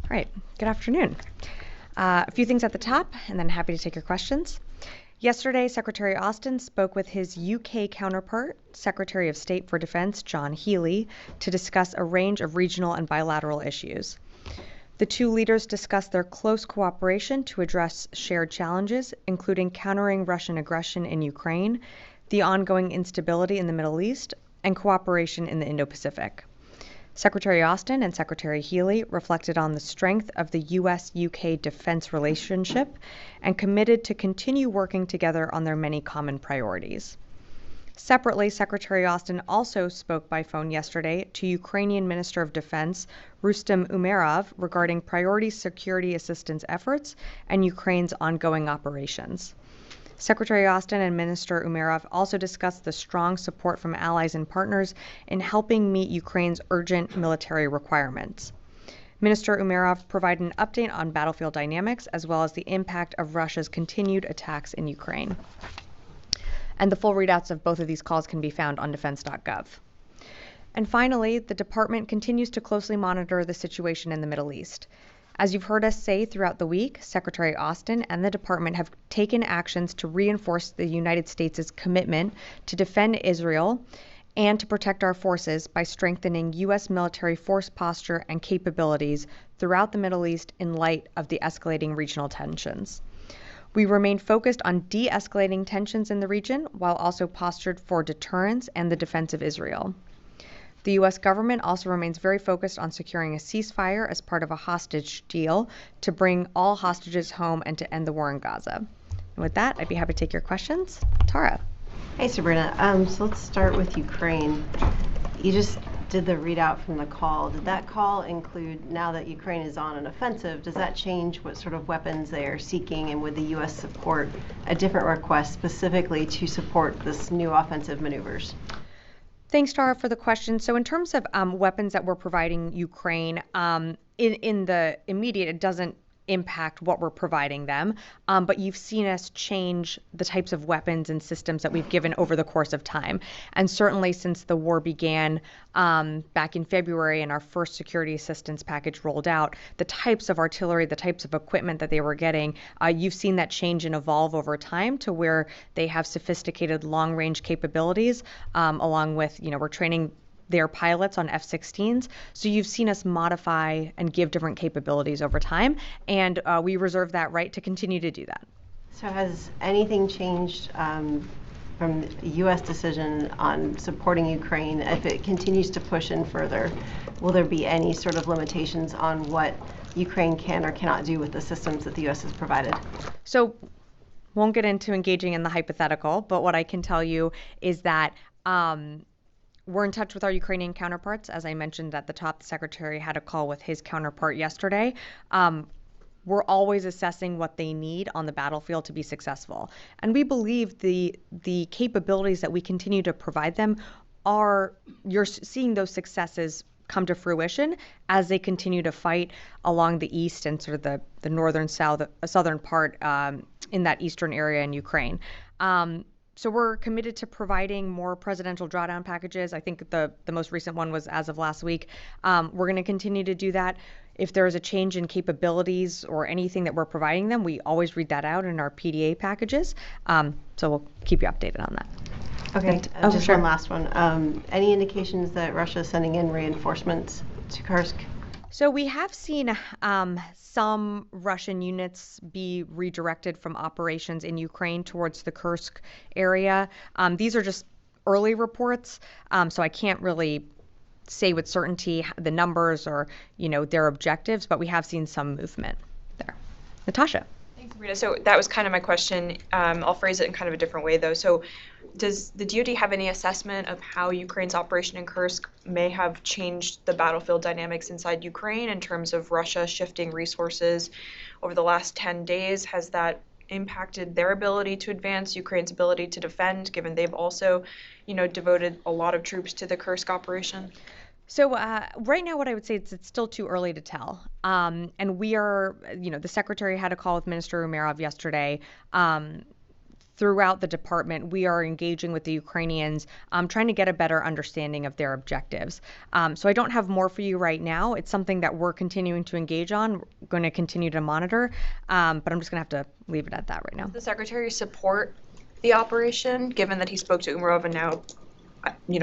All right, good afternoon. A few things at the top, and then happy to take your questions. Yesterday, Secretary Austin spoke with his UK counterpart, Secretary of State for Defense John Healey, to discuss a range of regional and bilateral issues. The two leaders discussed their close cooperation to address shared challenges, including countering Russian aggression in Ukraine, the ongoing instability in the Middle East, and cooperation in the Indo-Pacific. Secretary Austin and Secretary Healey reflected on the strength of the U.S.-UK defense relationship and committed to continue working together on their many common priorities. Separately, Secretary Austin also spoke by phone yesterday to Ukrainian Minister of Defense Rustem Umerov regarding priority security assistance efforts and Ukraine's ongoing operations. Secretary Austin and Minister Umerov also discussed the strong support from allies and partners in helping meet Ukraine's urgent military requirements. Minister Umerov provided an update on battlefield dynamics as well as the impact of Russia's continued attacks in Ukraine. And the full readouts of both of these calls can be found on defense.gov. And finally, the department continues to closely monitor the situation in the Middle East. As you've heard us say throughout the week, Secretary Austin and the department have taken actions to reinforce the United States' commitment to defend Israel and to protect our forces by strengthening U.S. military force posture and capabilities throughout the Middle East in light of the escalating regional tensions. We remain focused on de-escalating tensions in the region while also postured for deterrence and the defense of Israel. The U.S. government also remains very focused on securing a ceasefire as part of a hostage deal to bring all hostages home and to end the war in Gaza. And with that, I'd be happy to take your questions. Tara. Hey, Sabrina. So let's start with Ukraine. You just did the readout from the call. Did that call include, now that Ukraine is on an offensive, does that change what sort of weapons they are seeking, and would the U.S. support a different request specifically to support this new offensive maneuvers? Thanks, Tara, for the question. So in terms of weapons that we're providing Ukraine, in the immediate, it doesn't impact what we're providing them, but you've seen us change the types of weapons and systems that we've given over the course of time. And certainly since the war began back in February and our first security assistance package rolled out, the types of artillery, the types of equipment that they were getting, you've seen that change and evolve over time to where they have sophisticated long-range capabilities, along with, we're training their pilots on F-16s. So you've seen us modify and give different capabilities over time, and we reserve that right to continue to do that. So has anything changed from the U.S. decision on supporting Ukraine? If it continues to push in further, will there be any sort of limitations on what Ukraine can or cannot do with the systems that the U.S. has provided? So won't get into engaging in the hypothetical, but what I can tell you is that we're in touch with our Ukrainian counterparts. As I mentioned at the top, the Secretary had a call with his counterpart yesterday. We're always assessing what they need on the battlefield to be successful. And we believe the capabilities that we continue to provide them you're seeing those successes come to fruition as they continue to fight along the east and sort of the northern southern part in that eastern area in Ukraine. So we're committed to providing more presidential drawdown packages. I think the most recent one was as of last week. We're going to continue to do that. If there is a change in capabilities or anything that we're providing them, we always read that out in our PDA packages. So we'll keep you updated on that. Okay, just one last one. Any indications that Russia is sending in reinforcements to Kursk? So we have seen some Russian units be redirected from operations in Ukraine towards the Kursk area. These are just early reports, so I can't really say with certainty the numbers or their objectives, but we have seen some movement there. Natasha. Thanks, Sabrina. So that was kind of my question. I'll phrase it in kind of a different way, though. So does the DoD have any assessment of how Ukraine's operation in Kursk may have changed the battlefield dynamics inside Ukraine in terms of Russia shifting resources over the last 10 days? Has that impacted their ability to advance, Ukraine's ability to defend, given they've also, devoted a lot of troops to the Kursk operation? So right now, what I would say is it's still too early to tell. And we are, the Secretary had a call with Minister Umerov yesterday. throughout the department, we are engaging with the Ukrainians, trying to get a better understanding of their objectives. So I don't have more for you right now. It's something that we're continuing to engage on, we're going to continue to monitor, but I'm just going to have to leave it at that right now. Does the Secretary support the operation, given that he spoke to Umarov and now,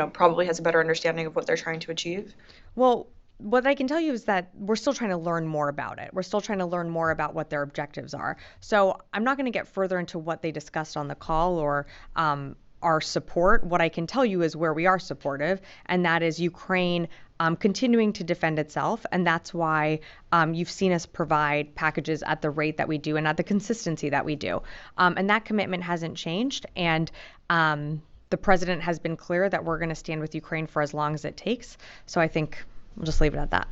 probably has a better understanding of what they're trying to achieve? Well, what I can tell you is that we're still trying to learn more about it. We're still trying to learn more about what their objectives are. So I'm not going to get further into what they discussed on the call or our support. What I can tell you is where we are supportive, and that is Ukraine continuing to defend itself. And that's why you've seen us provide packages at the rate that we do and at the consistency that we do. And that commitment hasn't changed. And the president has been clear that we're going to stand with Ukraine for as long as it takes. So I think we'll just leave it at that.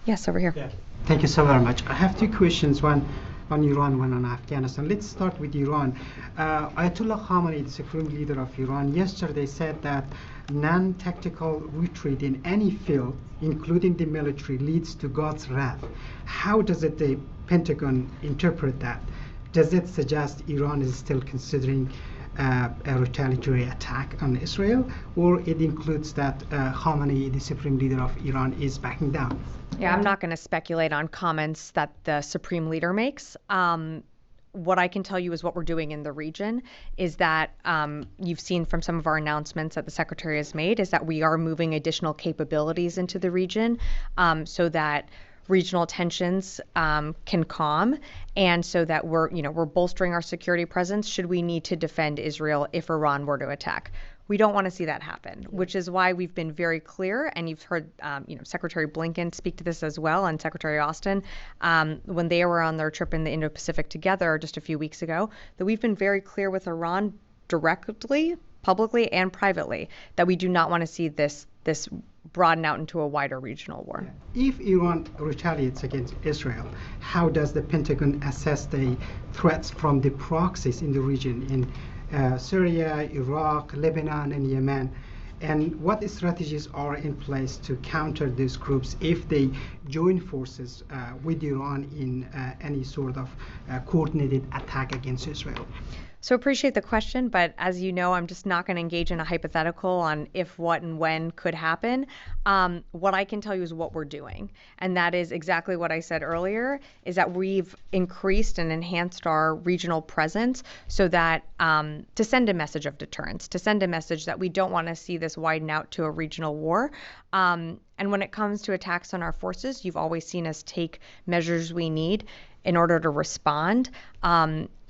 Yes, over here. Yeah. Thank you so very much. I have two questions, one on Iran, one on Afghanistan. Let's start with Iran. Ayatollah Khamenei, the supreme leader of Iran, yesterday said that non-tactical retreat in any field, including the military, leads to God's wrath. How does the Pentagon interpret that? Does it suggest Iran is still considering a retaliatory attack on Israel, or it includes that Khamenei, the supreme leader of Iran, is backing down? Yeah, I'm not going to speculate on comments that the supreme leader makes. What I can tell you is what we're doing in the region is that you've seen from some of our announcements that the Secretary has made is that we are moving additional capabilities into the region so that regional tensions can calm, and so that we're bolstering our security presence should we need to defend Israel if Iran were to attack. We don't want to see that happen, which is why we've been very clear, and you've heard Secretary Blinken speak to this as well, and Secretary Austin, when they were on their trip in the Indo-Pacific together just a few weeks ago, that we've been very clear with Iran directly, publicly, and privately, that we do not want to see this broaden out into a wider regional war. If Iran retaliates against Israel, how does the Pentagon assess the threats from the proxies in the region in Syria, Iraq, Lebanon, and Yemen? And what strategies are in place to counter these groups if they join forces with Iran in any sort of coordinated attack against Israel? So appreciate the question, but as you know, I'm just not going to engage in a hypothetical on if, what, and when could happen. What I can tell you is what we're doing, and that is exactly what I said earlier, is that we've increased and enhanced our regional presence so that to send a message of deterrence, to send a message that we don't want to see this widen out to a regional war. And when it comes to attacks on our forces, you've always seen us take measures we need in order to respond.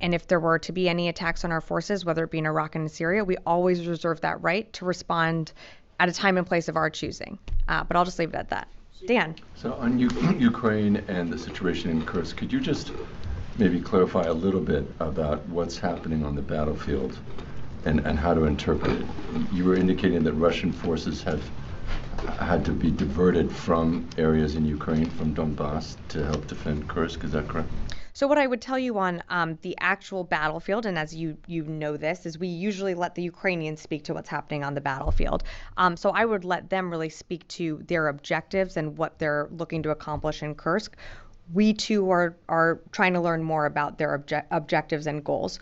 And if there were to be any attacks on our forces, whether it be in Iraq and Syria, we always reserve that right to respond at a time and place of our choosing. But I'll just leave it at that. Dan. So on Ukraine and the situation in Kursk, could you just maybe clarify a little bit about what's happening on the battlefield and how to interpret it? You were indicating that Russian forces have had to be diverted from areas in Ukraine, from Donbass, to help defend Kursk. Is that correct? So what I would tell you on the actual battlefield, and as you know this, is we usually let the Ukrainians speak to what's happening on the battlefield. So I would let them really speak to their objectives and what they're looking to accomplish in Kursk. We too are trying to learn more about their objectives and goals.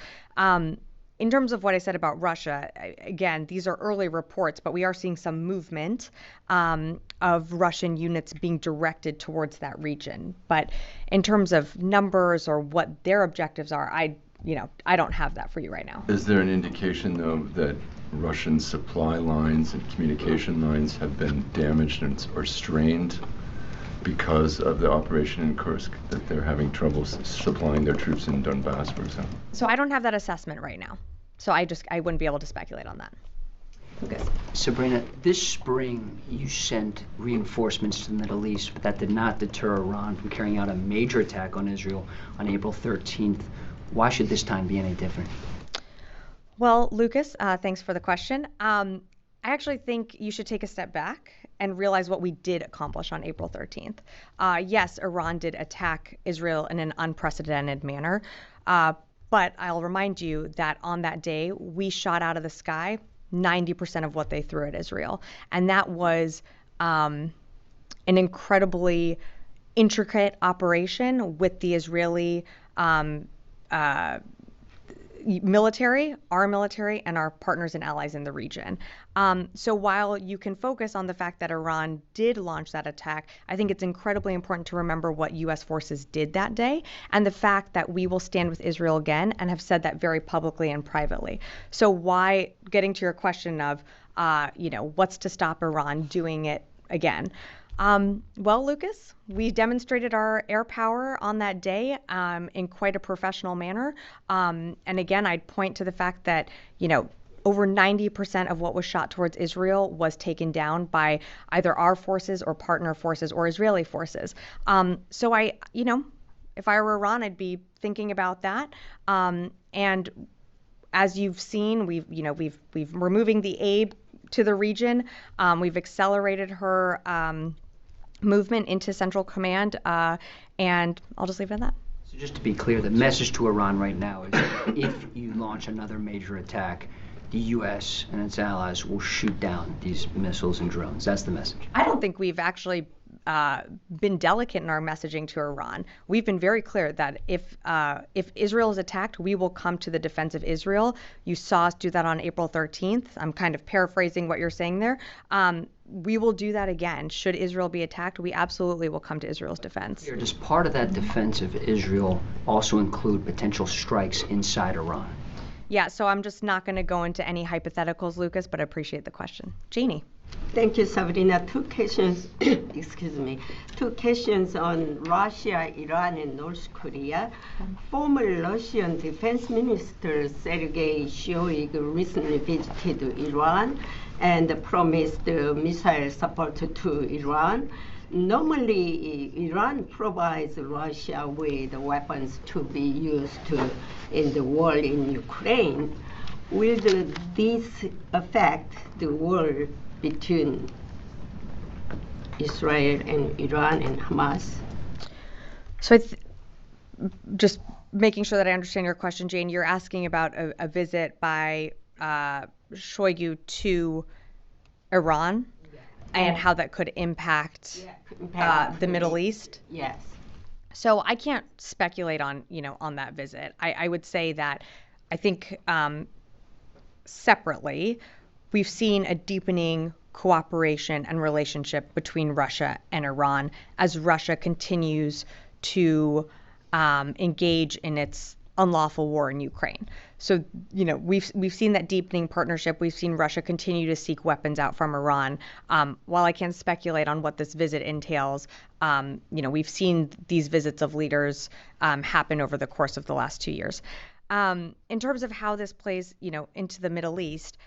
In terms of what I said about Russia, again, these are early reports, but we are seeing some movement of Russian units being directed towards that region. But in terms of numbers or what their objectives are, I don't have that for you right now. Is there an indication, though, that Russian supply lines and communication lines have been damaged or strained because of the operation in Kursk, that they're having trouble supplying their troops in Donbass, for example? So I don't have that assessment right now. So I wouldn't be able to speculate on that. Okay. Sabrina, this spring you sent reinforcements to the Middle East, but that did not deter Iran from carrying out a major attack on Israel on April 13th. Why should this time be any different? Well, Lucas, thanks for the question. I actually think you should take a step back and realize what we did accomplish on April 13th. Yes, Iran did attack Israel in an unprecedented manner, but I'll remind you that on that day, we shot out of the sky 90% of what they threw at Israel. And that was an incredibly intricate operation with the Israeli military, and our partners and allies in the region. So while you can focus on the fact that Iran did launch that attack, I think it's incredibly important to remember what U.S. forces did that day and the fact that we will stand with Israel again and have said that very publicly and privately. So why, getting to your question of, what's to stop Iran doing it again? Well, Lucas, we demonstrated our air power on that day in quite a professional manner. And again, I'd point to the fact that, over 90% of what was shot towards Israel was taken down by either our forces or partner forces or Israeli forces. So if I were Iran, I'd be thinking about that. And as you've seen, we've removing the aid to the region. We've accelerated her movement into Central Command, and I'll just leave it at that. So just to be clear, the message to Iran right now is if you launch another major attack, the U.S. and its allies will shoot down these missiles and drones. That's the message. I don't think we've actually been delicate in our messaging to Iran. We've been very clear that if Israel is attacked, we will come to the defense of Israel. You saw us do that on April 13th. I'm kind of paraphrasing what you're saying there. We will do that again. Should Israel be attacked, we absolutely will come to Israel's defense. Does part of that defense of Israel also include potential strikes inside Iran? Yeah, so I'm just not going to go into any hypotheticals, Lucas, but I appreciate the question. Jeannie. Thank you, Sabrina. Two questions, Two questions on Russia, Iran, and North Korea. Former Russian Defense Minister Sergei Shoigu recently visited Iran and promised missile support to Iran. Normally, Iran provides Russia with weapons to be used in the war in Ukraine. Will this affect the war between Israel and Iran and Hamas? So just making sure that I understand your question, Jane, you're asking about a visit by Shoigu to Iran and how that could impact the Middle East? Yes. So I can't speculate on that visit. I would say that I think separately, we've seen a deepening cooperation and relationship between Russia and Iran as Russia continues to engage in its unlawful war in Ukraine. So, we've seen that deepening partnership. We've seen Russia continue to seek weapons out from Iran. While I can't speculate on what this visit entails, we've seen these visits of leaders happen over the course of the last 2 years. In terms of how this plays, into the Middle East,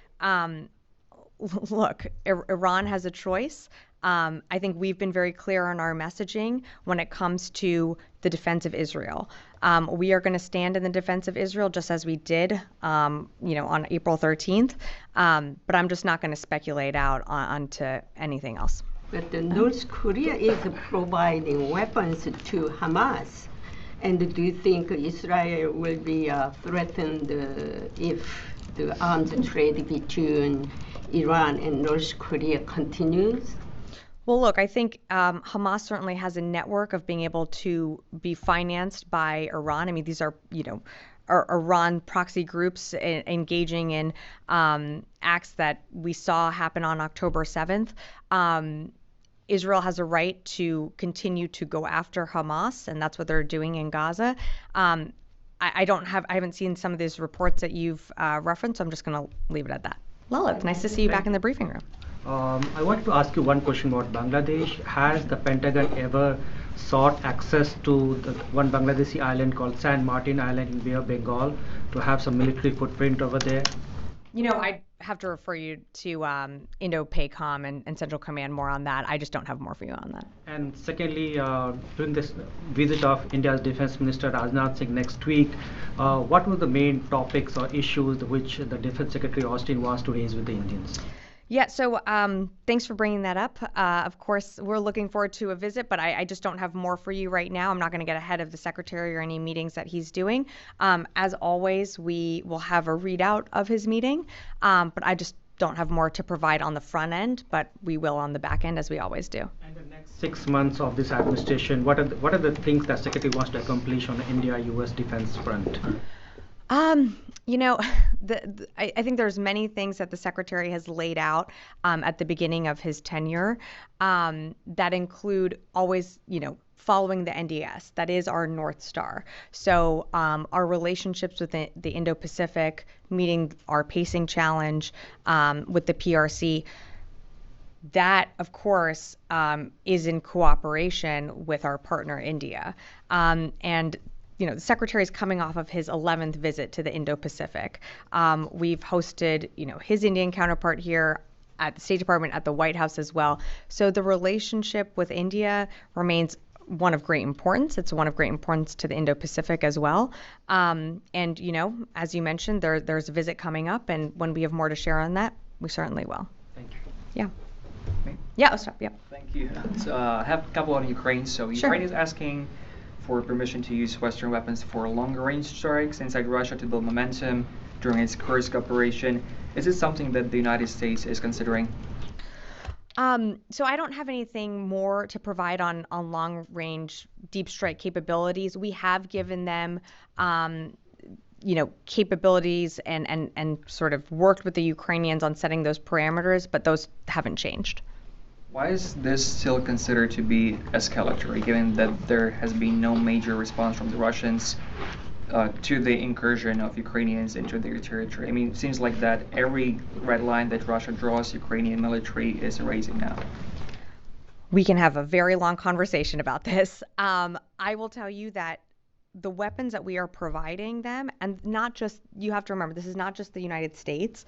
look, Iran has a choice. I think we've been very clear on our messaging when it comes to the defense of Israel. We are going to stand in the defense of Israel just as we did, on April 13th. But I'm just not going to speculate out onto anything else. But North Korea is providing weapons to Hamas. And do you think Israel will be threatened if the arms trade between Iran and North Korea continues? Well, look, I think Hamas certainly has a network of being able to be financed by Iran. I mean, these are, Iran proxy groups engaging in acts that we saw happen on October 7th. Israel has a right to continue to go after Hamas, and that's what they're doing in Gaza. I haven't seen some of these reports that you've referenced, so I'm just going to leave it at that. Lilith, nice to see you back in the briefing room. I wanted to ask you one question about Bangladesh. Has the Pentagon ever sought access to the one Bangladeshi island called San Martin Island in Bay of Bengal to have some military footprint over there? I'd have to refer you to Indo-PACOM and Central Command more on that. I just don't have more for you on that. And secondly, during this visit of India's Defense Minister Rajnath Singh next week, what were the main topics or issues which the Defense Secretary Austin wants to raise with the Indians? Yeah, so thanks for bringing that up. Of course, we're looking forward to a visit, but I just don't have more for you right now. I'm not going to get ahead of the Secretary or any meetings that he's doing. As always, we will have a readout of his meeting, but I just don't have more to provide on the front end, but we will on the back end, as we always do. And the next 6 months of this administration, what are the things that Secretary wants to accomplish on the India-US defense front? You know, I think there's many things that the secretary has laid out at the beginning of his tenure that include always, following the NDS. That is our North Star. So our relationships with the Indo-Pacific, meeting our pacing challenge with the PRC, that, of course, is in cooperation with our partner India. And the secretary is coming off of his 11th visit to the Indo-Pacific. We've hosted, his Indian counterpart here at the State Department, at the White House as well. So the relationship with India remains one of great importance. It's one of great importance to the Indo-Pacific as well. And, as you mentioned, there's a visit coming up, and when we have more to share on that, we certainly will. Thank you. Yeah. Me? Yeah, let's stop. Yep. Thank you. So, I have a couple on Ukraine. So Ukraine is asking for permission to use Western weapons for longer-range strikes inside Russia to build momentum during its Kursk operation. Is this something that the United States is considering? So I don't have anything more to provide on long-range deep strike capabilities. We have given them, capabilities and sort of worked with the Ukrainians on setting those parameters, but those haven't changed. Why is this still considered to be escalatory, given that there has been no major response from the Russians to the incursion of Ukrainians into their territory? I mean, it seems like that every red line that Russia draws, Ukrainian military is erasing now. We can have a very long conversation about this. I will tell you that the weapons that we are providing them, and not just, you have to remember, this is not just the United States.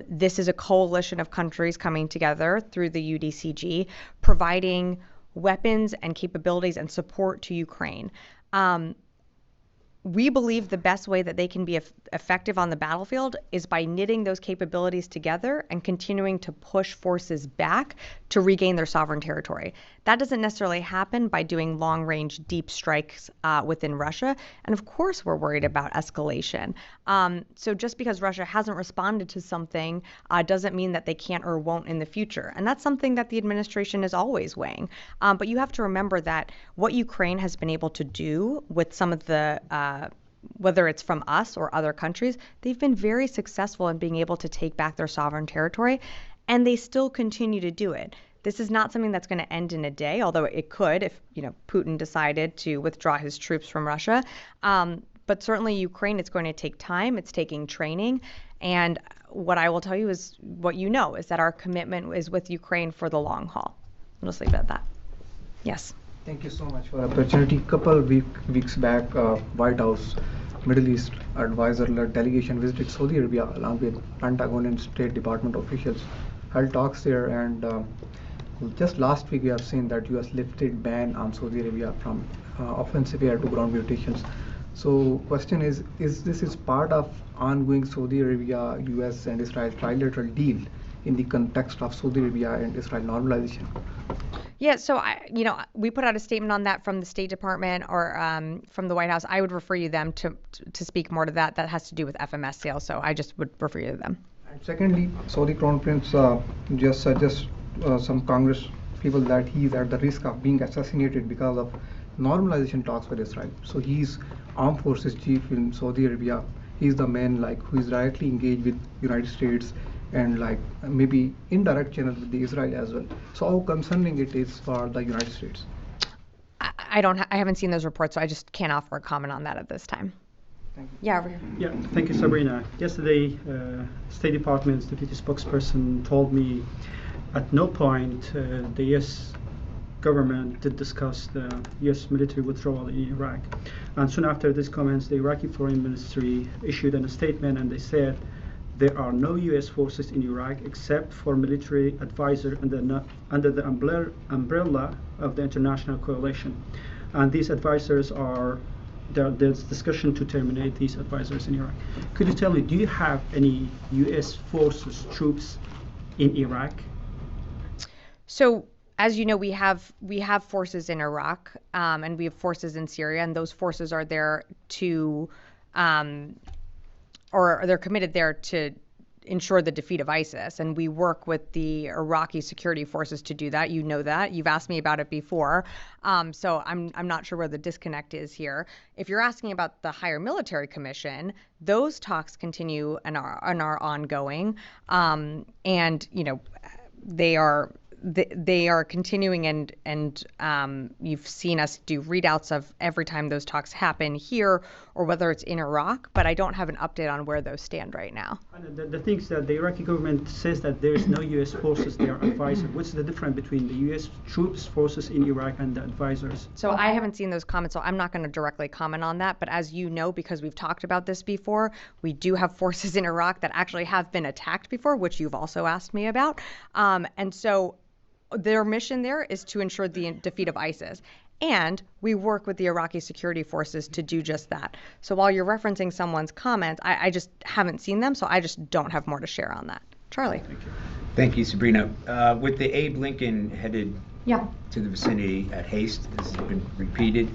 This is a coalition of countries coming together through the UDCG, providing weapons and capabilities and support to Ukraine. We believe the best way that they can be effective on the battlefield is by knitting those capabilities together and continuing to push forces back to regain their sovereign territory. That doesn't necessarily happen by doing long-range deep strikes within Russia. And of course, we're worried about escalation. So just because Russia hasn't responded to something doesn't mean that they can't or won't in the future. And that's something that the administration is always weighing. But you have to remember that what Ukraine has been able to do with some of the whether it's from us or other countries, they've been very successful in being able to take back their sovereign territory, and they still continue to do it. This is not something that's going to end in a day, although it could if Putin decided to withdraw his troops from Russia. But certainly Ukraine, it's going to take time. It's taking training. And what I will tell you is what is that our commitment is with Ukraine for the long haul. I'll just leave it at that. Yes. Thank you so much for the opportunity. Couple weeks back, White House Middle East advisor-led delegation visited Saudi Arabia along with Pentagon and State Department officials, held talks there, and just last week we have seen that U.S. lifted ban on Saudi Arabia from offensive air to ground mutations. So question is this part of ongoing Saudi Arabia, U.S. and Israel trilateral deal in the context of Saudi Arabia and Israel normalization? Yeah, so we put out a statement on that from the State Department or from the White House. I would refer you them to speak more to that. That has to do with FMS sales, so I just would refer you to them. And secondly, Saudi Crown Prince just suggests some Congress people that he's at the risk of being assassinated because of normalization talks with Israel. So he's armed forces chief in Saudi Arabia. He's the man who is directly engaged with United States and maybe indirect channel with the Israel as well. So how concerning it is for the United States? I haven't seen those reports, so I just can't offer a comment on that at this time. Thank you. Yeah, over here. Yeah, thank you, Sabrina. Yesterday, State Department's deputy spokesperson told me at no point the U.S. government did discuss the U.S. military withdrawal in Iraq. And soon after these comments, the Iraqi Foreign Ministry issued a statement, and they said there are no U.S. forces in Iraq except for military advisor under the umbrella of the international coalition. And these advisors there's discussion to terminate these advisors in Iraq. Could you tell me, do you have any U.S. forces, troops in Iraq? So, as you know, we have forces in Iraq, and we have forces in Syria, and those forces are there to or they're committed there to ensure the defeat of ISIS, and we work with the Iraqi security forces to do that. You know that. You've asked me about it before, so I'm not sure where the disconnect is here. If you're asking about the higher military commission, those talks continue and are ongoing, and they are continuing, and you've seen us do readouts of every time those talks happen here or whether it's in Iraq, but I don't have an update on where those stand right now. The thing is that the Iraqi government says that there is no U.S. forces, they are advisors. What's the difference between the U.S. troops, forces in Iraq and the advisors? So I haven't seen those comments, so I'm not going to directly comment on that, but as you know, because we've talked about this before, we do have forces in Iraq that actually have been attacked before, which you've also asked me about, and so their mission there is to ensure the defeat of ISIS. And we work with the Iraqi security forces to do just that. So while you're referencing someone's comments, I just haven't seen them, so I just don't have more to share on that. Charlie. Thank you, Sabrina. With the Abe Lincoln headed Yeah. to the vicinity at haste, this has been repeated,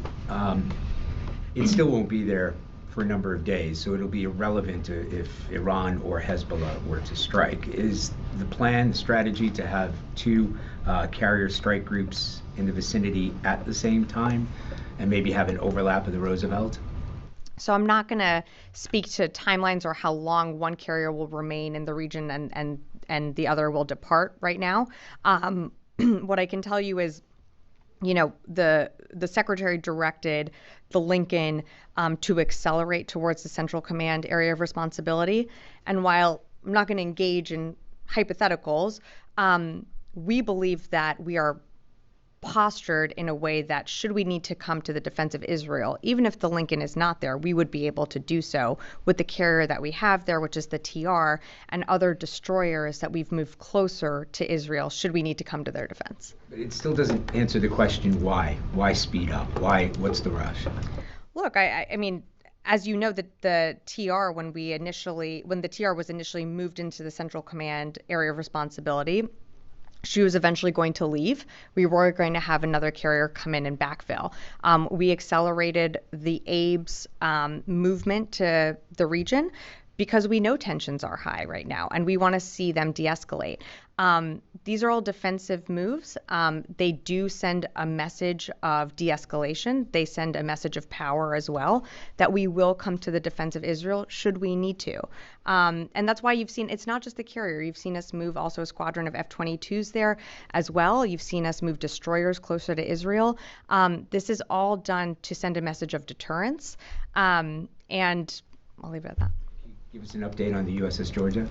it still won't be there for a number of days, so it'll be irrelevant if Iran or Hezbollah were to strike. Is the plan, the strategy to have two carrier strike groups in the vicinity at the same time and maybe have an overlap of the Roosevelt? So I'm not going to speak to timelines or how long one carrier will remain in the region and the other will depart right now. What I can tell you is, the secretary directed the Lincoln to accelerate towards the Central Command area of responsibility. And while I'm not going to engage in hypotheticals, we believe that we are postured in a way that should we need to come to the defense of Israel, even if the Lincoln is not there, we would be able to do so with the carrier that we have there, which is the TR, and other destroyers that we've moved closer to Israel should we need to come to their defense. But it still doesn't answer the question why. Why speed up? What's the rush? Look, I mean, as you know, the TR, when the TR was initially moved into the Central Command area of responsibility, she was eventually going to leave. We were going to have another carrier come in and backfill. We accelerated the Abe's movement to the region because we know tensions are high right now and we want to see them de-escalate. These are all defensive moves. They do send a message of de-escalation. They send a message of power as well, that we will come to the defense of Israel should we need to. And that's why you've seen, it's not just the carrier. You've seen us move also a squadron of F-22s there as well. You've seen us move destroyers closer to Israel. This is all done to send a message of deterrence. And I'll leave it at that. Give us an update on the USS Georgia.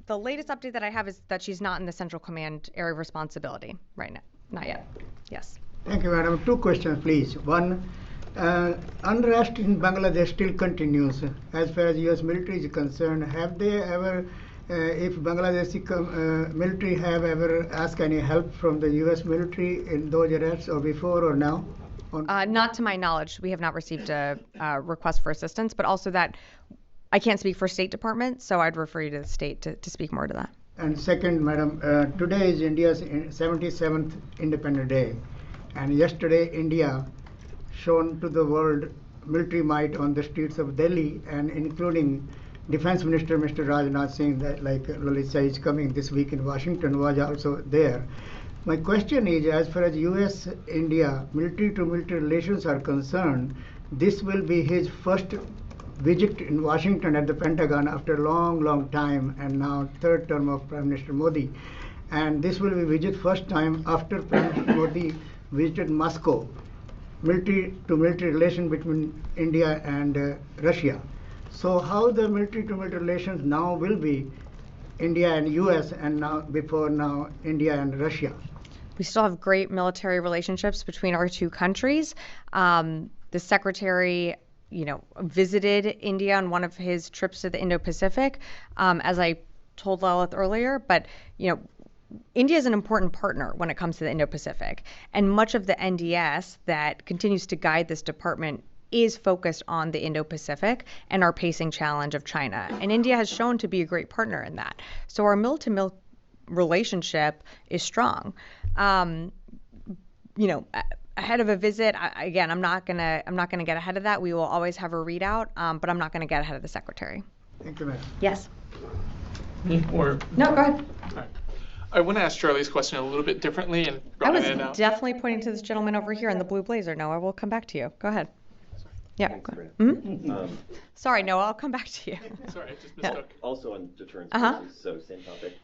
The latest update that I have is that she's not in the Central Command area of responsibility right now. Not yet. Yes. Thank you, madam. Two questions, please. One, unrest in Bangladesh still continues. As far as U.S. military is concerned, have they ever, if Bangladeshi military have ever asked any help from the U.S. military in those arrests, or before or now? Not to my knowledge. We have not received a request for assistance, but also that I can't speak for State Department, so I'd refer you to the state to speak more to that. And second, madam, today is India's 77th Independence Day, and yesterday India shown to the world military might on the streets of Delhi, and including Defense Minister Mr. Rajnath Singh, that like Lalit said is coming this week in Washington, was also there. My question is, as far as U.S.-India military-to-military relations are concerned, this will be his first visit in Washington at the Pentagon after a long time, and now third term of Prime Minister Modi. And this will be visit first time after Prime Minister Modi visited Moscow. Military-to-military relation between India and Russia. So how the military-to-military relations now will be India and U.S. and now India and Russia? We still have great military relationships between our two countries. The secretary, visited India on one of his trips to the Indo-Pacific, as I told Lalit earlier. But India is an important partner when it comes to the Indo-Pacific, and much of the NDS that continues to guide this department is focused on the Indo-Pacific and our pacing challenge of China. And India has shown to be a great partner in that. So our mil-to-mil relationship is strong. Ahead of a visit, I'm not gonna get ahead of that. We will always have a readout, but I'm not gonna get ahead of the secretary. Thank you, Madam. Yes. Or No, go ahead. I want to ask Charlie's question a little bit differently and I was broaden it out. definitely pointing to this gentleman over here in the blue blazer. Noah, we'll come back to you. Go ahead. Yeah. Thanks, Go ahead. Sabrina. Mhm. Sorry, Noah, I'll come back to you. Sorry, I just Yeah. mistook. Also on deterrence Uh-huh. forces, so same topic.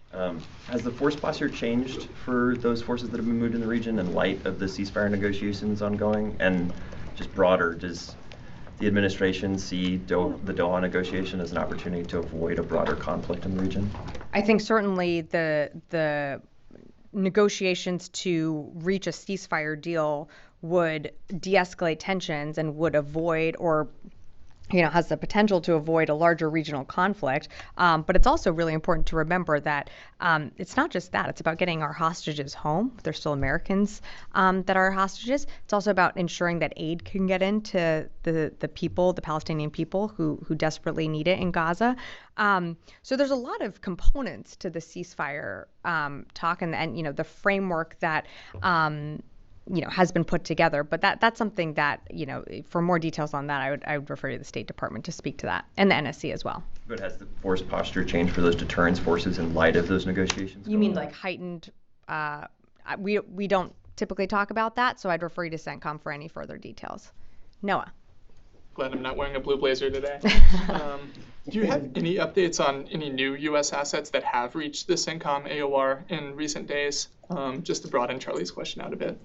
Has the force posture changed for those forces that have been moved in the region in light of the ceasefire negotiations ongoing? And just broader, does the administration see the Doha negotiation as an opportunity to avoid a broader conflict in the region? I think certainly the negotiations to reach a ceasefire deal would de-escalate tensions and would avoid or has the potential to avoid a larger regional conflict. But it's also really important to remember that it's not just that. It's about getting our hostages home. They're still Americans that are hostages. It's also about ensuring that aid can get into the people, the Palestinian people who desperately need it in Gaza. So there's a lot of components to the ceasefire talk and the framework that has been put together, but that's something that for more details on that, I would refer to the State Department to speak to that, and the NSC as well. But has the force posture changed for those deterrence forces in light of those negotiations? You mean like heightened? We don't typically talk about that, so I'd refer you to CENTCOM for any further details. Noah. Glad I'm not wearing a blue blazer today. Do you have any updates on any new U.S. assets that have reached the CENTCOM AOR in recent days? Just to broaden Charlie's question out a bit.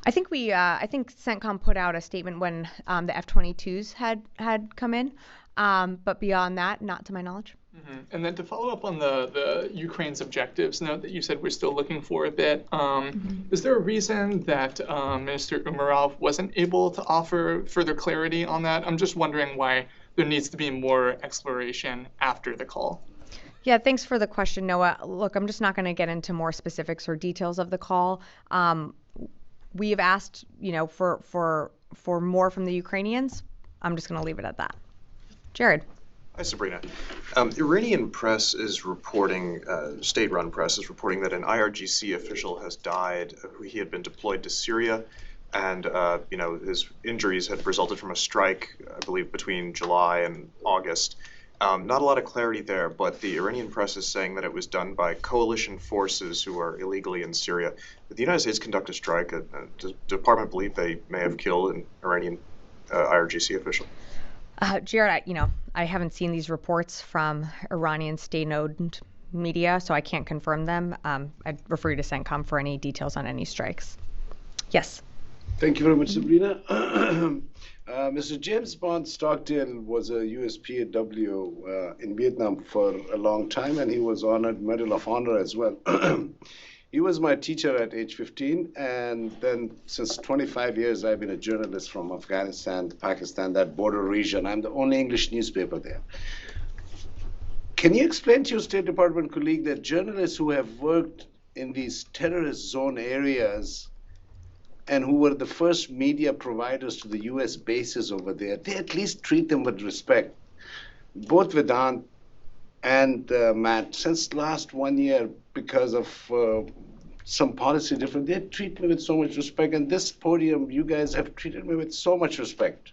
I think I think CENTCOM put out a statement when the F-22s had come in, but beyond that, not to my knowledge. Mm-hmm. And then to follow up on the Ukraine's objectives note that you said we're still looking for a bit, is there a reason that Minister Umerov wasn't able to offer further clarity on that? I'm just wondering why there needs to be more exploration after the call. Yeah, thanks for the question, Noah. Look, I'm just not going to get into more specifics or details of the call. We have asked, for more from the Ukrainians. I'm just going to leave it at that. Jared. Hi, Sabrina. Iranian press is reporting, state-run press is reporting that an IRGC official has died. He had been deployed to Syria, and his injuries had resulted from a strike, I believe, between July and August. Not a lot of clarity there, but the Iranian press is saying that it was done by coalition forces who are illegally in Syria. Did the United States conduct a strike? Does the department believe they may have killed an Iranian IRGC official? Jared, I haven't seen these reports from Iranian state-owned media, so I can't confirm them. I'd refer you to CENTCOM for any details on any strikes. Yes. Thank you very much, Sabrina. Mr. James Bond Stockdale was a USPAW in Vietnam for a long time, and he was honored Medal of Honor as well. He was my teacher at age 15, and then since 25 years, I've been a journalist from Afghanistan, Pakistan, that border region. I'm the only English newspaper there. Can you explain to your State Department colleague that journalists who have worked in these terrorist zone areas and who were the first media providers to the U.S. bases over there, they at least treat them with respect? Both Vedant and Matt, since last 1 year, because of some policy difference, they treat me with so much respect. And this podium, you guys have treated me with so much respect.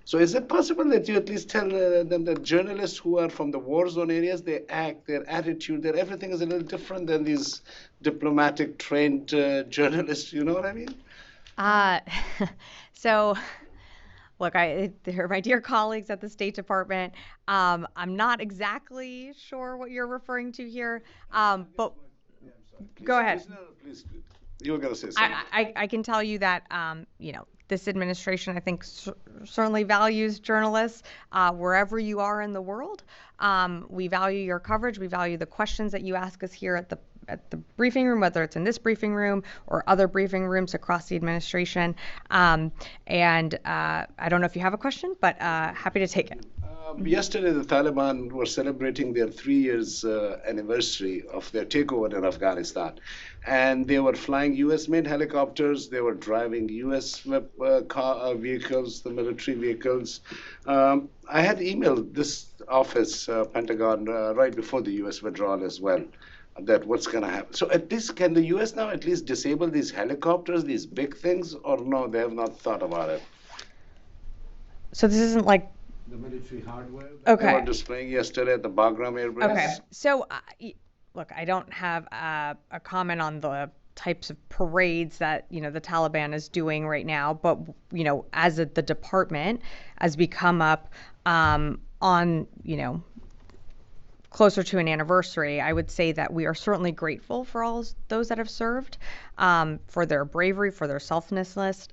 So is it possible that you at least tell them that journalists who are from the war zone areas, they act, their attitude, their everything is a little different than these diplomatic trained journalists, you know what I mean? So, look, they're my dear colleagues at the State Department. I'm not exactly sure what you're referring to here, but go ahead. Please, you were going to say something. I can tell you that, this administration, I think, certainly values journalists wherever you are in the world. We value your coverage. We value the questions that you ask us here at the briefing room, whether it's in this briefing room or other briefing rooms across the administration. And I don't know if you have a question, but happy to take it. Yesterday, the Taliban were celebrating their 3 years anniversary of their takeover in Afghanistan. And they were flying US-made helicopters. They were driving US vehicles, the military vehicles. I had emailed this office, Pentagon, right before the US withdrawal as well, that what's going to happen. So at least, can the US now at least disable these helicopters, these big things, or no, they have not thought about it? So this isn't like the military hardware Okay. they were displaying yesterday at the Bagram Air Base? Okay. So, look, I don't have a comment on the types of parades that, the Taliban is doing right now, but, as the department, as we come up on, closer to an anniversary, I would say that we are certainly grateful for all those that have served, for their bravery, for their selflessness,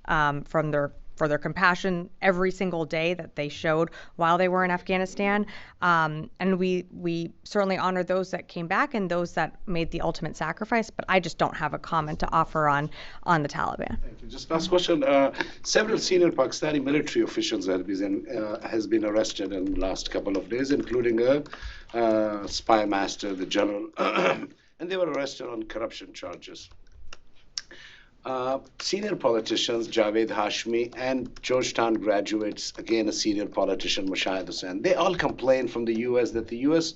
for their compassion every single day that they showed while they were in Afghanistan. And we certainly honor those that came back and those that made the ultimate sacrifice, but I just don't have a comment to offer on the Taliban. Thank you. Just last question. Several senior Pakistani military officials has been arrested in the last couple of days, including a spy master, the general, and they were arrested on corruption charges. Senior politicians, Javed Hashmi, and Georgetown graduates, again a senior politician, Mushahid Hussain, they all complain from the U.S. that the U.S.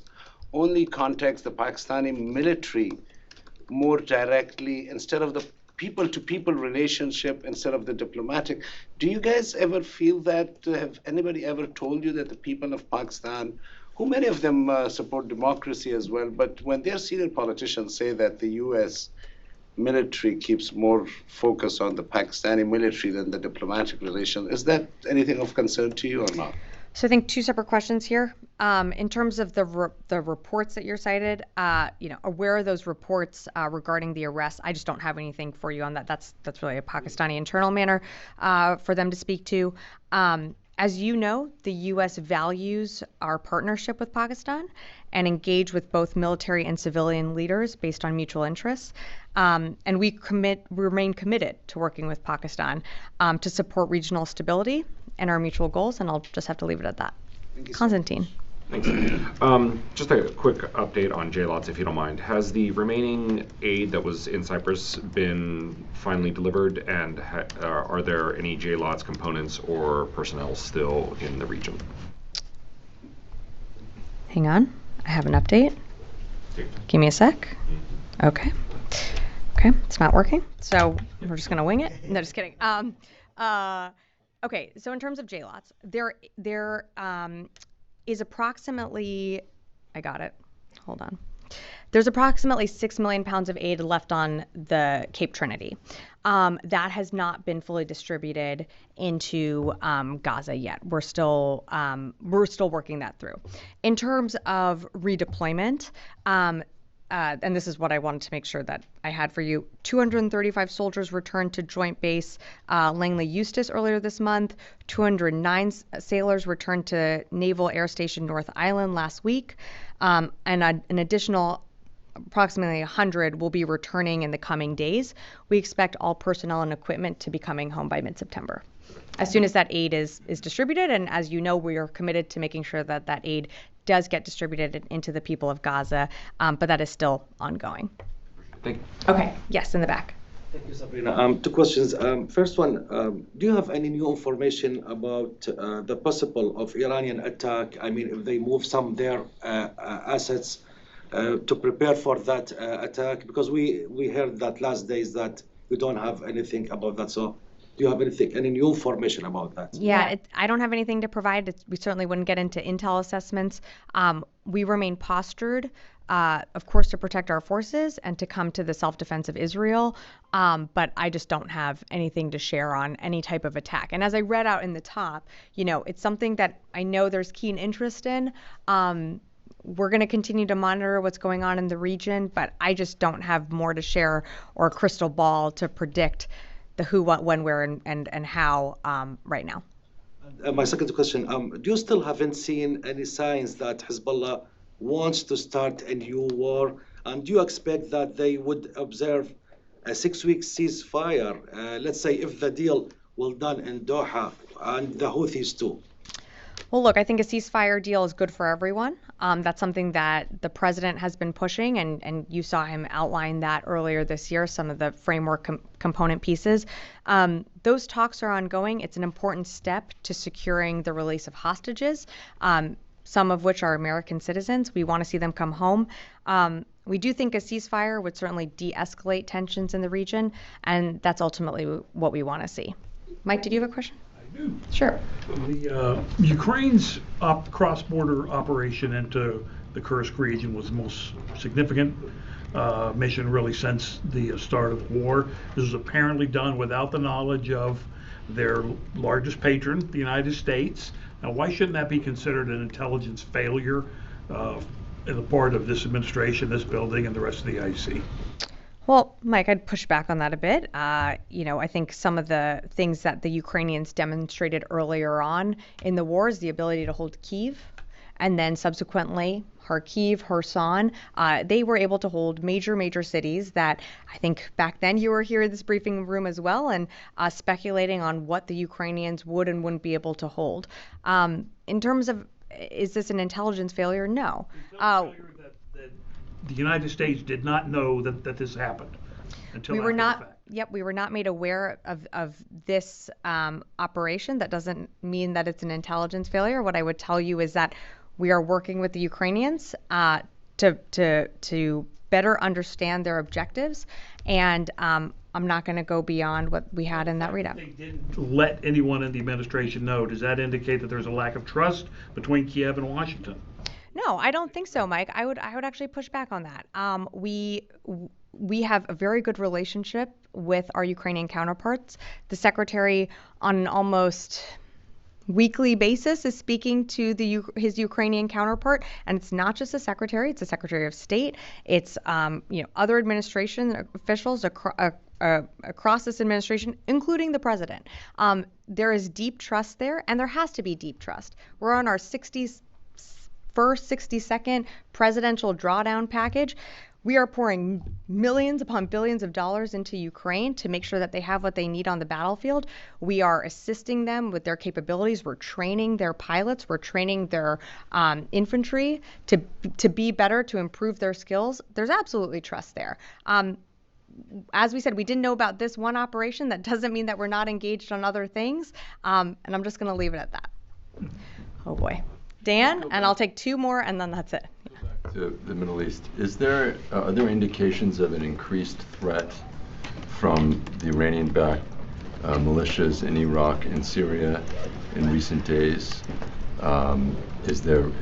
only contacts the Pakistani military more directly instead of the people-to-people relationship instead of the diplomatic. Do you guys ever feel that? Have anybody ever told you that the people of Pakistan, who many of them support democracy as well, but when their senior politicians say that the U.S. military keeps more focus on the Pakistani military than the diplomatic relation, is that anything of concern to you or not? So I think two separate questions here. In terms of the reports that you're cited, where are those reports regarding the arrest? I just don't have anything for you on that. That's really a Pakistani internal matter for them to speak to. As you know, the U.S. values our partnership with Pakistan and engage with both military and civilian leaders based on mutual interests. And we remain committed to working with Pakistan to support regional stability and our mutual goals. And I'll just have to leave it at that. Konstantin. Thanks. Just a quick update on JLOTS, if you don't mind. Has the remaining aid that was in Cyprus been finally delivered, and are there any JLOTS components or personnel still in the region? Hang on. I have an update. Give me a sec. Okay. Okay, it's not working, so we're just gonna wing it. No, just kidding. Okay, so in terms of JLOTS, there is approximately, I got it, hold on. There's approximately 6 million pounds of aid left on the Cape Trinity. That has not been fully distributed into Gaza yet. We're still working that through. In terms of redeployment, and this is what I wanted to make sure that I had for you. 235 soldiers returned to Joint Base Langley Eustis earlier this month. 209 sailors returned to Naval Air Station North Island last week. And an additional approximately 100 will be returning in the coming days. We expect all personnel and equipment to be coming home by mid-September. As soon as that aid is distributed, and as you know, we are committed to making sure that that aid does get distributed into the people of Gaza, but that is still ongoing. Thank you. Okay, yes, in the back. Thank you, Sabrina. Two questions. First one, do you have any new information about the possible of Iranian attack? I mean, if they move some of their assets to prepare for that attack? Because we heard that last days that we don't have anything about that. So do you have any new information about that? Yeah, I don't have anything to provide. We certainly wouldn't get into intel assessments. We remain postured, of course, to protect our forces and to come to the self-defense of Israel. But I just don't have anything to share on any type of attack. And as I read out in the top, it's something that I know there's keen interest in. We're going to continue to monitor what's going on in the region, but I just don't have more to share or a crystal ball to predict the who, what, when, where, and how right now. My second question, do you still haven't seen any signs that Hezbollah wants to start a new war? And do you expect that they would observe a 6-week ceasefire, let's say if the deal will done in Doha and the Houthis too? Well, look, I think a ceasefire deal is good for everyone. That's something that the president has been pushing, and you saw him outline that earlier this year, some of the framework component pieces. Those talks are ongoing. It's an important step to securing the release of hostages, some of which are American citizens. We want to see them come home. We do think a ceasefire would certainly de-escalate tensions in the region, and that's ultimately what we want to see. Mike, did you have a question? Sure. The Ukraine's cross-border operation into the Kursk region was the most significant mission really since the start of the war. This was apparently done without the knowledge of their largest patron, the United States. Now, why shouldn't that be considered an intelligence failure on the part of this administration, this building, and the rest of the IC? Well, Mike, I'd push back on that a bit. I think some of the things that the Ukrainians demonstrated earlier on in the war is the ability to hold Kyiv, and then subsequently Kharkiv, Kherson. They were able to hold major cities that I think back then you were here in this briefing room as well, and speculating on what the Ukrainians would and wouldn't be able to hold. In terms of, is this an intelligence failure? No. The United States did not know that this happened until after the fact. Yep, we were not made aware of this operation. That doesn't mean that it's an intelligence failure. What I would tell you is that we are working with the Ukrainians to better understand their objectives, and I'm not going to go beyond what we had in that readout. They didn't let anyone in the administration know. Does that indicate that there's a lack of trust between Kiev and Washington? No, I don't think so, Mike. I would actually push back on that. We have a very good relationship with our Ukrainian counterparts. The secretary, on an almost weekly basis, is speaking to his Ukrainian counterpart, and it's not just the secretary; it's the Secretary of State. It's other administration officials across this administration, including the president. There is deep trust there, and there has to be deep trust. We're on our 62nd presidential drawdown package. We are pouring millions upon billions of dollars into Ukraine to make sure that they have what they need on the battlefield. We are assisting them with their capabilities. We're training their pilots. We're training their infantry to be better, to improve their skills. There's absolutely trust there. As we said, we didn't know about this one operation. That doesn't mean that we're not engaged on other things. And I'm just going to leave it at that. Oh boy. Dan, and I'll take two more, and then that's it. To the Middle East, are there indications of an increased threat from the Iranian-backed militias in Iraq and Syria in recent days? Is there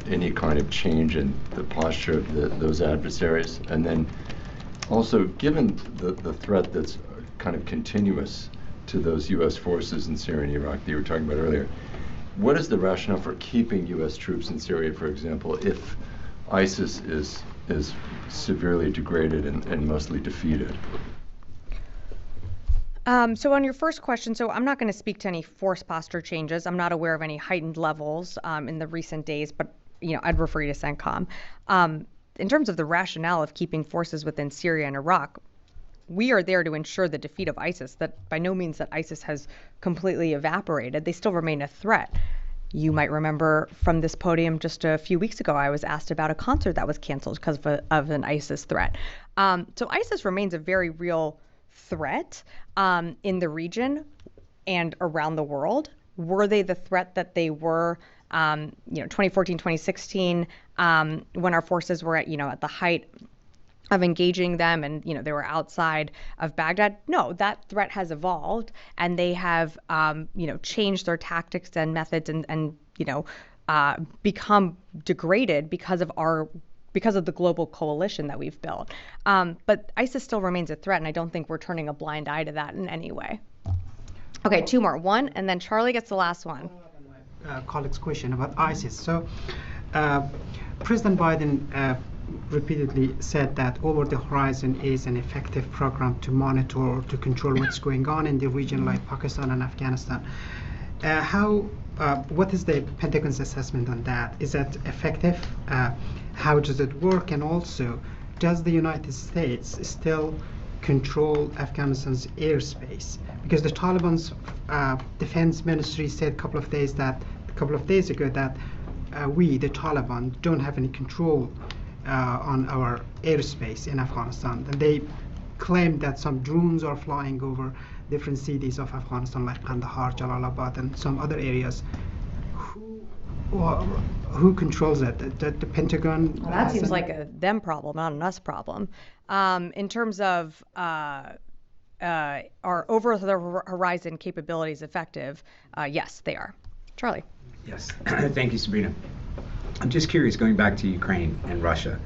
any kind of change in the posture of those adversaries? And then also, given the threat that's kind of continuous to those U.S. forces in Syria and Iraq that you were talking about earlier, what is the rationale for keeping U.S. troops in Syria, for example, if ISIS is severely degraded and mostly defeated? So on your first question, so I'm not going to speak to any force posture changes. I'm not aware of any heightened levels in the recent days, but I'd refer you to CENTCOM. In terms of the rationale of keeping forces within Syria and Iraq, we are there to ensure the defeat of ISIS. That by no means that ISIS has completely evaporated. They still remain a threat. You might remember from this podium just a few weeks ago, I was asked about a concert that was canceled because of an ISIS threat. So ISIS remains a very real threat in the region and around the world. Were they the threat that they were 2014, 2016, when our forces were at the height of engaging them and they were outside of Baghdad? No, that threat has evolved, and they have changed their tactics and methods and become degraded because of the global coalition that we've built. But ISIS still remains a threat, and I don't think we're turning a blind eye to that in any way. Okay, two more. One, and then Charlie gets the last one. Colleague's question about ISIS. So President Biden repeatedly said that Over the Horizon is an effective program to monitor, to control what's going on in the region like Pakistan and Afghanistan. What is the Pentagon's assessment on that? Is that effective? How does it work? And also, does the United States still control Afghanistan's airspace? Because the Taliban's defense ministry said a couple of days ago that we, the Taliban, don't have any control on our airspace in Afghanistan. And they claim that some drones are flying over different cities of Afghanistan, like Kandahar, Jalalabad, and some other areas. Who controls that? The Pentagon? Well, that seems like a them problem, not an us problem. In terms of are over the horizon capabilities effective? Yes, they are. Charlie. Yes, thank you, Sabrina. I'm just curious, going back to Ukraine and Russia.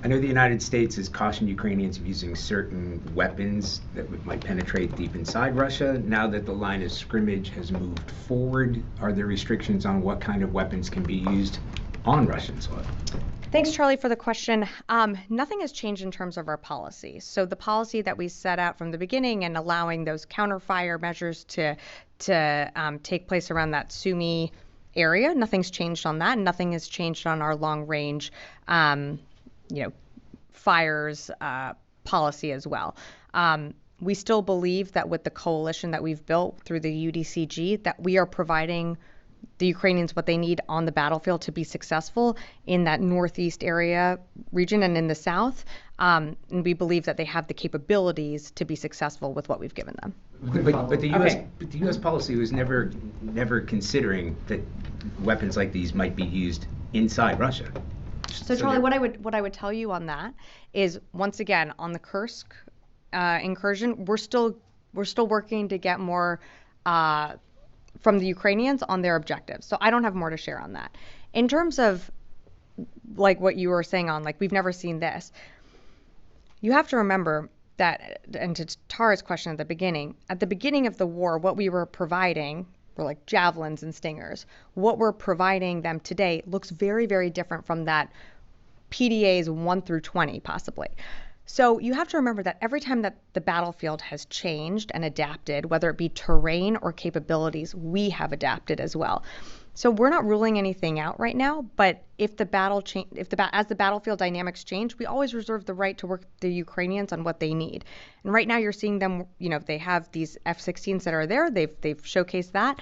I know the United States has cautioned Ukrainians of using certain weapons that might penetrate deep inside Russia. Now that the line of scrimmage has moved forward, are there restrictions on what kind of weapons can be used on Russian soil? Thanks, Charlie, for the question. Nothing has changed in terms of our policy. So the policy that we set out from the beginning and allowing those counterfire measures to take place around that Sumy area, nothing's changed on that. Nothing has changed on our long range fires policy as well. We still believe that with the coalition that we've built through the UDCG, that we are providing the Ukrainians what they need on the battlefield to be successful in that northeast area region and in the south. And we believe that they have the capabilities to be successful with what we've given them. But the U.S. policy was never considering that weapons like these might be used inside Russia. So Charlie, what I would tell you on that is, once again, on the Kursk incursion, we're still working to get more from the Ukrainians on their objectives. So I don't have more to share on that. In terms of like what you were saying on, like, we've never seen this, you have to remember that, and to Tara's question at the beginning of the war, what we were providing were like javelins and stingers. What we're providing them today looks very, very different from that PDAs 1 through 20 possibly. So you have to remember that every time that the battlefield has changed and adapted, whether it be terrain or capabilities, we have adapted as well. So we're not ruling anything out right now, but if the as the battlefield dynamics change, we always reserve the right to work with the Ukrainians on what they need. And right now you're seeing them, they have these F-16s that are there. They've showcased that.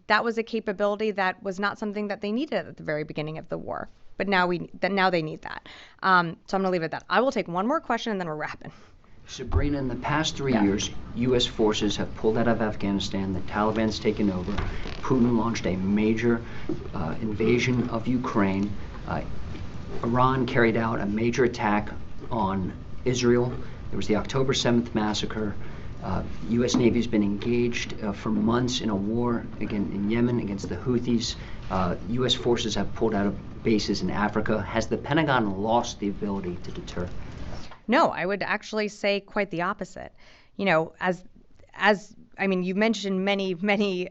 That was a capability that was not something that they needed at the very beginning of the war. But now they need that. So I'm going to leave it at that. I will take one more question and then we're wrapping. Sabrina, in the past 3 years, U.S. forces have pulled out of Afghanistan. The Taliban's taken over. Putin launched a major invasion of Ukraine. Iran carried out a major attack on Israel. There was the October 7th massacre. U.S. Navy has been engaged for months in a war in Yemen against the Houthis. U.S. forces have pulled out of bases in Africa. Has the Pentagon lost the ability to deter? No, I would actually say quite the opposite. You mentioned many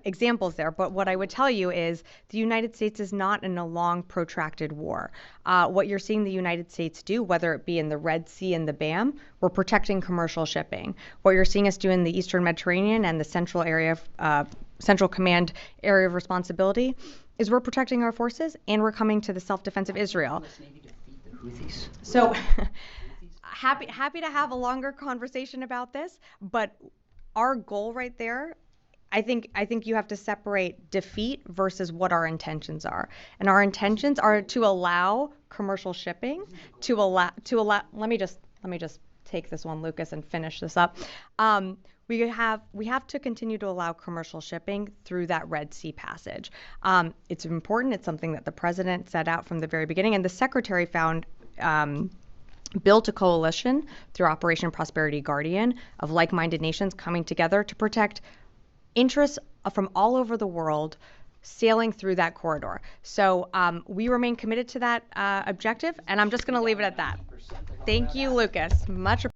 examples there, but what I would tell you is the United States is not in a long, protracted war. What you're seeing the United States do, whether it be in the Red Sea and the BAM, we're protecting commercial shipping. What you're seeing us do in the Eastern Mediterranean and the Central Command area of responsibility is we're protecting our forces and we're coming to the self-defense of Israel. So happy to have a longer conversation about this, but our goal right there, I think you have to separate defeat versus what our intentions are. And our intentions are to allow commercial shipping, to allow let me just take this one, Lucas, and finish this up. We have to continue to allow commercial shipping through that Red Sea passage. It's important. It's something that the president set out from the very beginning, and the secretary built a coalition through Operation Prosperity Guardian of like-minded nations coming together to protect interests from all over the world sailing through that corridor. So we remain committed to that objective, and I'm just going to leave it at that. Thank you, Lucas. Much appreciated.